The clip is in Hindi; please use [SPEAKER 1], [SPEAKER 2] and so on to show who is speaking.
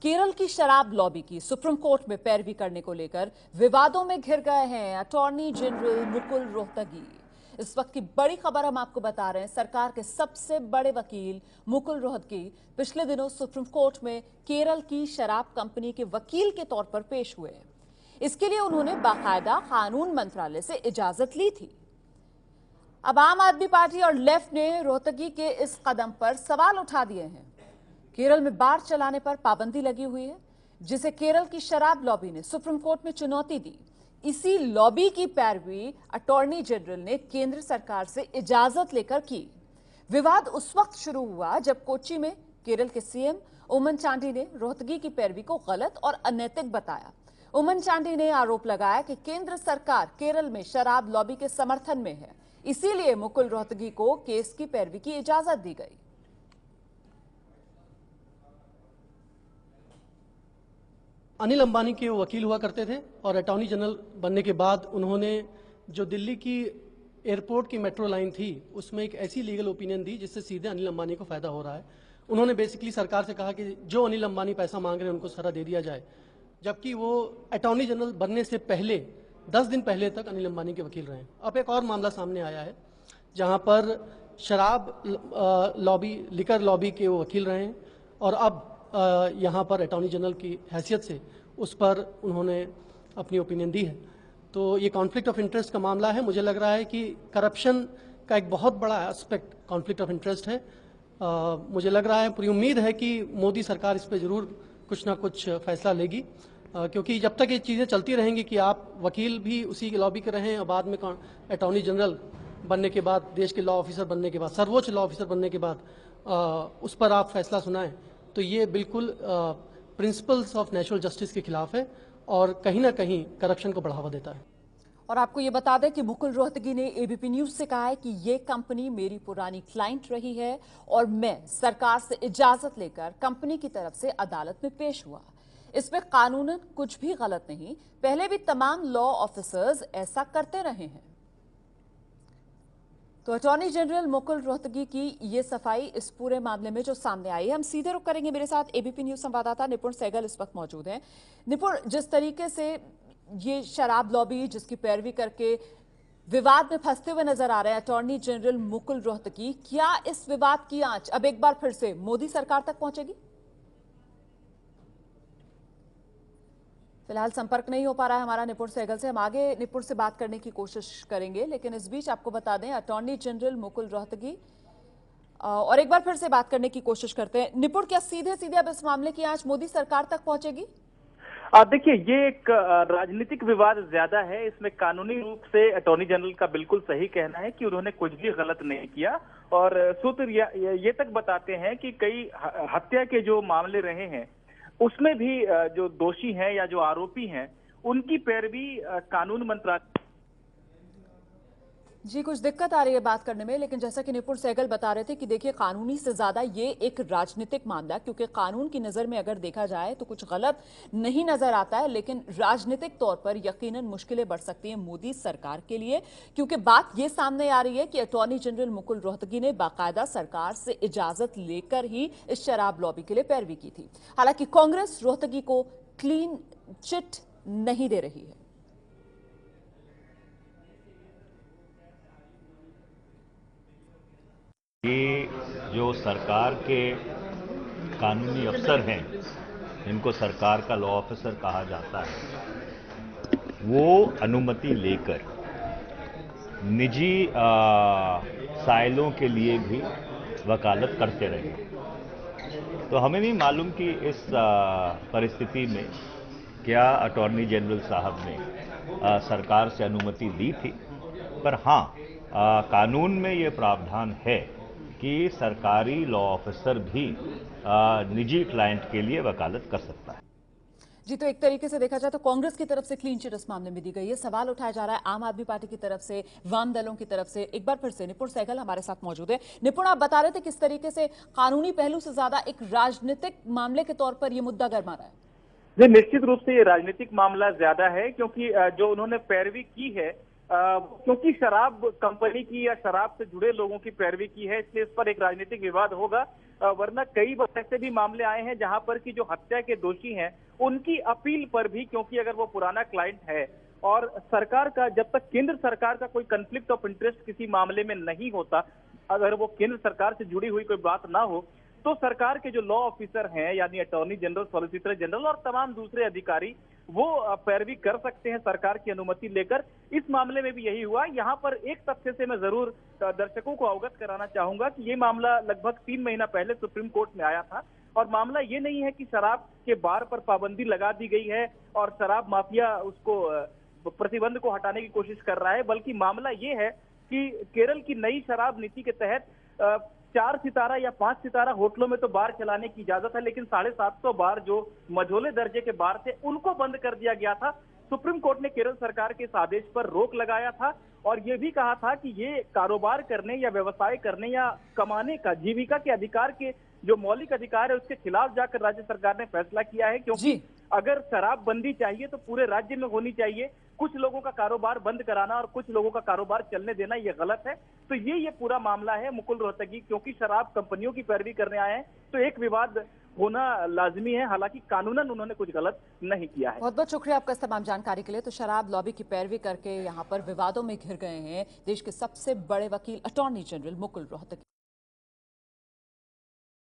[SPEAKER 1] केरल की शराब लॉबी की सुप्रीम कोर्ट में पैरवी करने को लेकर विवादों में घिर गए हैं अटॉर्नी जनरल मुकुल रोहतगी। इस वक्त की बड़ी खबर हम आपको बता रहे हैं। सरकार के सबसे बड़े वकील मुकुल रोहतगी पिछले दिनों सुप्रीम कोर्ट में केरल की शराब कंपनी के वकील के तौर पर पेश हुए। इसके लिए उन्होंने बाकायदा कानून मंत्रालय से इजाजत ली थी। अब आम आदमी पार्टी और लेफ्ट ने रोहतगी के इस कदम पर सवाल उठा दिए हैं। केरल में बार चलाने पर पाबंदी लगी हुई है, जिसे केरल की शराब लॉबी ने सुप्रीम कोर्ट में चुनौती दी। इसी लॉबी की पैरवी अटॉर्नी जनरल ने केंद्र सरकार से इजाजत लेकर की। विवाद उस वक्त शुरू हुआ जब कोच्चि में केरल के सीएम ओमन चांडी ने रोहतगी की पैरवी को गलत और अनैतिक बताया। ओमन चांडी ने आरोप लगाया कि केंद्र सरकार केरल में शराब लॉबी के समर्थन में है, इसीलिए मुकुल रोहतगी को केस की पैरवी की इजाजत दी गई।
[SPEAKER 2] अनिल अंबानी के वो वकील हुआ करते थे और अटॉर्नी जनरल बनने के बाद उन्होंने जो दिल्ली की एयरपोर्ट की मेट्रो लाइन थी उसमें एक ऐसी लीगल ओपिनियन दी जिससे सीधे अनिल अंबानी को फायदा हो रहा है। उन्होंने बेसिकली सरकार से कहा कि जो अनिल अंबानी पैसा मांग रहे हैं उनको सारा दे दिया जाए, जबकि वो अटॉर्नी जनरल बनने से पहले 10 दिन पहले तक अनिल अंबानी के वकील रहे। अब एक और मामला सामने आया है जहां पर शराब लॉबी, लिकर लॉबी के वो वकील रहे और अब यहाँ पर अटॉर्नी जनरल की हैसियत से उस पर उन्होंने अपनी ओपिनियन दी है। तो ये कॉन्फ्लिक्ट ऑफ इंटरेस्ट का मामला है। मुझे लग रहा है कि करप्शन का एक बहुत बड़ा एस्पेक्ट कॉन्फ्लिक्ट ऑफ इंटरेस्ट है। मुझे लग रहा है, पूरी उम्मीद है कि मोदी सरकार इस पर जरूर कुछ ना कुछ फैसला लेगी, क्योंकि जब तक ये चीज़ें चलती रहेंगी कि आप वकील भी उसी लॉबी के रहें और बाद में अटॉर्नी जनरल बनने के बाद, देश के लॉ ऑफिसर बनने के बाद, सर्वोच्च लॉ ऑफिसर बनने के बाद उस पर आप फैसला सुनाएं, तो ये बिल्कुल प्रिंसिपल्स ऑफ नेचुरल जस्टिस के खिलाफ है और कहीं ना कहीं करप्शन को बढ़ावा देता है।
[SPEAKER 1] और आपको ये बता दें कि मुकुल रोहतगी ने एबीपी न्यूज से कहा है कि ये कंपनी मेरी पुरानी क्लाइंट रही है और मैं सरकार से इजाजत लेकर कंपनी की तरफ से अदालत में पेश हुआ। इसमें कानूनन कुछ भी गलत नहीं, पहले भी तमाम लॉ ऑफिसर्स ऐसा करते रहे हैं। तो अटॉर्नी जनरल मुकुल रोहतगी की ये सफाई इस पूरे मामले में जो सामने आई है। हम सीधे रुख करेंगे, मेरे साथ एबीपी न्यूज संवाददाता निपुण सहगल इस वक्त मौजूद हैं। निपुण, जिस तरीके से ये शराब लॉबी जिसकी पैरवी करके विवाद में फंसते हुए नजर आ रहे हैं अटॉर्नी जनरल मुकुल रोहतगी, क्या इस विवाद की आंच अब एक बार फिर से मोदी सरकार तक पहुंचेगी? फिलहाल संपर्क नहीं हो पा रहा है हमारा निपुण सहगल से। हम आगे निपुण से बात करने की कोशिश करेंगे, लेकिन इस बीच आपको बता दें अटॉर्नी जनरल मुकुल रोहतगी और एक बार फिर से बात करने की कोशिश करते हैं। निपुण, क्या सीधे सीधे अब इस मामले की आंच मोदी सरकार तक पहुंचेगी?
[SPEAKER 3] देखिए, ये एक राजनीतिक विवाद ज्यादा है। इसमें कानूनी रूप से अटॉर्नी जनरल का बिल्कुल सही कहना है कि उन्होंने कुछ भी गलत नहीं किया और सूत्र ये तक बताते हैं कि कई हत्या के जो मामले रहे हैं उसमें भी जो दोषी हैं या जो आरोपी हैं उनकी पैरवी कानून मंत्रालय।
[SPEAKER 1] जी, कुछ दिक्कत आ रही है बात करने में, लेकिन जैसा कि निपुण सहगल बता रहे थे कि देखिए कानूनी से ज्यादा ये एक राजनीतिक मामला, क्योंकि कानून की नजर में अगर देखा जाए तो कुछ गलत नहीं नजर आता है, लेकिन राजनीतिक तौर पर यकीनन मुश्किलें बढ़ सकती हैं मोदी सरकार के लिए, क्योंकि बात ये सामने आ रही है कि अटॉर्नी जनरल मुकुल रोहतगी ने बाकायदा सरकार से इजाजत लेकर ही इस शराब लॉबी के लिए पैरवी की थी। हालांकि कांग्रेस रोहतगी को क्लीन चिट नहीं दे रही है।
[SPEAKER 4] ये जो सरकार के कानूनी अफसर हैं, जिनको सरकार का लॉ ऑफिसर कहा जाता है, वो अनुमति लेकर निजी साइलों के लिए भी वकालत करते रहे। तो हमें नहीं मालूम कि इस परिस्थिति में क्या अटॉर्नी जनरल साहब ने सरकार से अनुमति ली थी, पर हाँ, कानून में ये प्रावधान है कि सरकारी लॉ ऑफिसर भी निजी क्लाइंट के लिए वकालत कर सकता है।
[SPEAKER 1] जी, तो एक तरीके से देखा जाए तो कांग्रेस की तरफ से क्लीन चिट इस मामले में दी गई है। सवाल उठाया जा रहा है आम आदमी पार्टी की तरफ से, वाम दलों की तरफ से। एक बार फिर से निपुण सहगल हमारे साथ मौजूद है। निपुण, आप बता रहे थे किस तरीके से कानूनी पहलू से ज्यादा एक राजनीतिक मामले के तौर पर यह मुद्दा गरमा रहा है।
[SPEAKER 3] जी, निश्चित रूप से ये राजनीतिक मामला ज्यादा है, क्योंकि जो उन्होंने पैरवी की है क्योंकि शराब कंपनी की या शराब से जुड़े लोगों की पैरवी की है, इसलिए इस पर एक राजनीतिक विवाद होगा। वरना कई बार ऐसे भी मामले आए हैं जहां पर कि जो हत्या के दोषी हैं उनकी अपील पर भी, क्योंकि अगर वो पुराना क्लाइंट है और सरकार का, जब तक केंद्र सरकार का कोई कन्फ्लिक्ट ऑफ इंटरेस्ट किसी मामले में नहीं होता, अगर वो केंद्र सरकार से जुड़ी हुई कोई बात ना हो, तो सरकार के जो लॉ ऑफिसर हैं यानी अटॉर्नी जनरल, सॉलिसिटर जनरल और तमाम दूसरे अधिकारी वो पैरवी कर सकते हैं सरकार की अनुमति लेकर। इस मामले में भी यही हुआ। यहाँ पर एक तथ्य से मैं जरूर दर्शकों को अवगत कराना चाहूंगा कि ये मामला लगभग 3 महीना पहले सुप्रीम कोर्ट में आया था और मामला ये नहीं है कि शराब के बार पर पाबंदी लगा दी गई है और शराब माफिया उसको प्रतिबंध को हटाने की कोशिश कर रहा है, बल्कि मामला ये है कि केरल की नई शराब नीति के तहत 4 सितारा या 5 सितारा होटलों में तो बार चलाने की इजाजत है, लेकिन 750 बार जो मझोले दर्जे के बार थे उनको बंद कर दिया गया था। सुप्रीम कोर्ट ने केरल सरकार के इस आदेश पर रोक लगाया था और ये भी कहा था कि ये कारोबार करने या व्यवसाय करने या कमाने का, जीविका के अधिकार के जो मौलिक अधिकार है उसके खिलाफ जाकर राज्य सरकार ने फैसला किया है, क्योंकि अगर शराब बंदी चाहिए तो पूरे राज्य में होनी चाहिए। कुछ लोगों का कारोबार बंद कराना और कुछ लोगों का कारोबार चलने देना ये गलत है। तो ये पूरा मामला है मुकुल रोहतगी, क्योंकि शराब कंपनियों की पैरवी करने आए हैं तो एक विवाद होना लाजमी है। हालांकि कानूनन उन्होंने कुछ गलत नहीं किया है।
[SPEAKER 1] बहुत बहुत शुक्रिया आपका इस तमाम जानकारी के लिए। तो शराब लॉबी की पैरवी करके यहाँ पर विवादों में घिर गए हैं देश के सबसे बड़े वकील अटॉर्नी जनरल मुकुल रोहतगी।